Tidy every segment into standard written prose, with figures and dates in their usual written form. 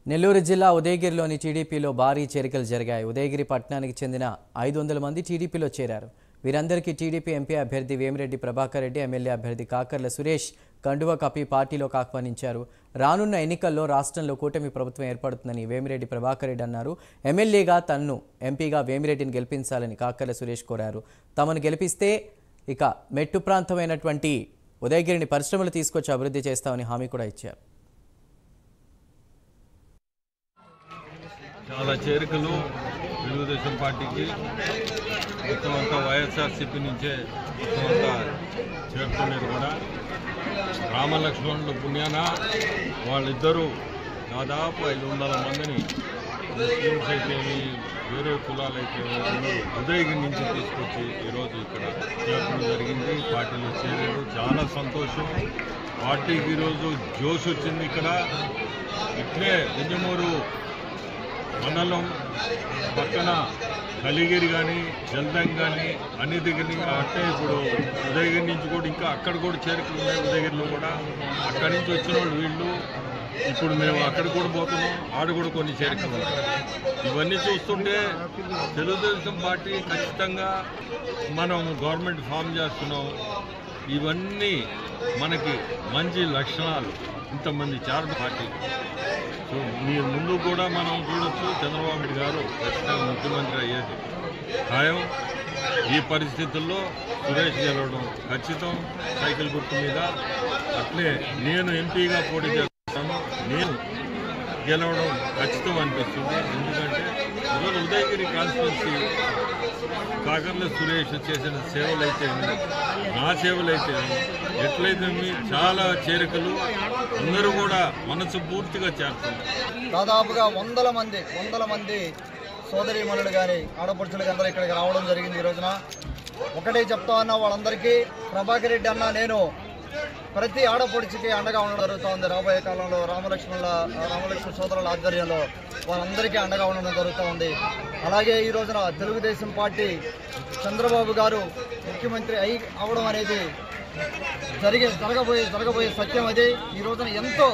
నెల్లూరు జిల్లా ఉదయగిరిలోని టీడీపీలో భారీ చేరికలు జరిగాయి. ఉదయగిరి పట్టణానికి చెందిన 500 మంది టీడీపీలో చేరారు. వీరందరికీ టీడీపీ ఎంపీ అభ్యర్థి వేమిరెడ్డి ప్రభాకర్ రెడ్డి, ఎమ్మెల్యే అభ్యర్థి కాకర్ల సురేష్ కండువా కప్పి పార్టీలోకి ఆహ్వానించారు. రానున్న ఎన్నికల్లో రాష్ట్రంలో కూటమి ప్రభుత్వం ఏర్పడుతుందని వేమిరెడ్డి ప్రభాకర్ రెడ్డి అన్నారు. ఎమ్మెల్యేగా తన్ను, ఎంపీగా వేమిరెడ్డిని గెలిపించాలని కాకర్ల సురేష్ కోరారు. తమను గెలిపిస్తే ఇక మెట్టు ప్రాంతమైనటువంటి ఉదయగిరిని పరిశ్రమలు తీసుకొచ్చి అభివృద్ధి చేస్తామని హామీ కూడా ఇచ్చారు. చాలా చేరికలు తెలుగుదేశం పార్టీకి మొత్తమంతా వైఎస్ఆర్సీపీ నుంచే మొత్తమంతా చేరుకునేది కూడా రామలక్ష్మణులు పుణ్యాన వాళ్ళిద్దరూ దాదాపు 500 మందిని ముస్లిమ్స్ అయితేమి వేరే కులాలు అయితేమి ఉదయగిరి నుంచి తీసుకొచ్చి ఈరోజు ఇక్కడ చేర్చడం జరిగింది. పార్టీలో చేరారు. చాలా సంతోషం. పార్టీకి ఈరోజు జోష్ వచ్చింది. ఇక్కడ ఇట్లే వెంజమూరు మండలం పక్కన కలిగిరి కానీ జల్దంగ్ కానీ అన్ని దగ్గర అంటే ఇప్పుడు ఉదయగిరి నుంచి కూడా ఇంకా అక్కడ కూడా చేరికలు ఉన్నాయి. ఉదయగిరిలో కూడా అక్కడి నుంచి వచ్చిన వాళ్ళు వీళ్ళు ఇప్పుడు మేము అక్కడ కూడా పోతున్నాం. ఆడ కూడా కొన్ని చేరికలు ఉన్నాయి. ఇవన్నీ చూస్తుంటే తెలుగుదేశం పార్టీ ఖచ్చితంగా మనం గవర్నమెంట్ ఫామ్ చేస్తున్నాం. ఇవన్నీ మనకి మంచి లక్షణాలు. ఇంతమంది చేరడం పార్టీ. సో మీరు ముందు కూడా మనం చూడొచ్చు, చంద్రబాబు నాయుడు గారు ఖచ్చితంగా ముఖ్యమంత్రి అయ్యేది ఖాయం. ఈ పరిస్థితుల్లో సురేష్ గెలవడం ఖచ్చితం సైకిల్ గుర్తు మీద. అట్లే నేను ఎంపీగా పోటీ చేస్తాను, నేను గెలవడం ఖచ్చితం అనిపిస్తుంది. ఎందుకంటే ఈరోజు ఉదయగిరి కాన్స్టిట్యున్సీ కాకర్ల సురేష్ చేసిన సేవలైతే నా సేవలైతే ఎట్లయితే చాలా చేరికలు అందరూ కూడా మనసు పూర్తిగా చేరుతున్నారు. దాదాపుగా వందల మంది సోదరీమణులు కానీ ఆడపడుచులు కానీ అందరూ ఇక్కడికి రావడం జరిగింది. ఈ రోజున ఒకటే చెప్తా ఉన్నా, వాళ్ళందరికీ ప్రభాకర్ రెడ్డి అన్న నేను ప్రతి ఆడపడుచుకి అండగా ఉండడం జరుగుతుంది. రాబోయే కాలంలో రామలక్ష్మణ సోదరుల ఆధ్వర్యంలో వాళ్ళందరికీ అండగా ఉండడం జరుగుతూ ఉంది. అలాగే ఈ రోజున తెలుగుదేశం పార్టీ చంద్రబాబు గారు ముఖ్యమంత్రి అవడం అనేది జరగబోయే సత్యం. అది ఈ రోజున ఎంతో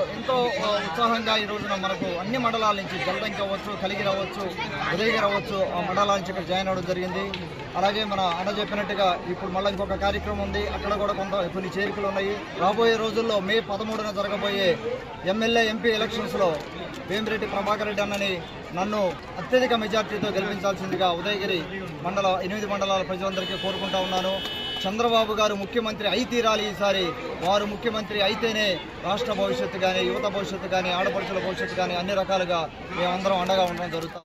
ఉత్సాహంగా ఈ రోజున మనకు అన్ని మండలాల నుంచి జల్దంకి అవ్వచ్చు, కలిగిరి అవ్వచ్చు, ఉదయగిరి అవ్వచ్చు, ఆ మండలాల నుంచి ఇక్కడ జాయిన్ అవ్వడం జరిగింది. అలాగే మన అన్న చెప్పినట్టుగా ఇప్పుడు మళ్ళీ ఇంకొక కార్యక్రమం ఉంది. అక్కడ కూడా కొన్ని చేరికలు ఉన్నాయి. రాబోయే రోజుల్లో మే 13న జరగబోయే ఎమ్మెల్యే ఎంపీ ఎలక్షన్స్లో వేమిరెడ్డి ప్రభాకర్ రెడ్డి అన్నని నన్ను అత్యధిక మెజార్టీతో గెలిపించాల్సిందిగా ఉదయగిరి 8 మండలాల ప్రజలందరికీ కోరుకుంటా ఉన్నాను. చంద్రబాబు గారు ముఖ్యమంత్రి అయి తీరాలి. ఈసారి వారు ముఖ్యమంత్రి అయితేనే రాష్ట్ర భవిష్యత్తు కానీ, యువత భవిష్యత్తు కానీ, ఆడపడుచుల భవిష్యత్తు కానీ అన్ని రకాలుగా మేమందరం అండగా ఉండడం జరుగుతాం.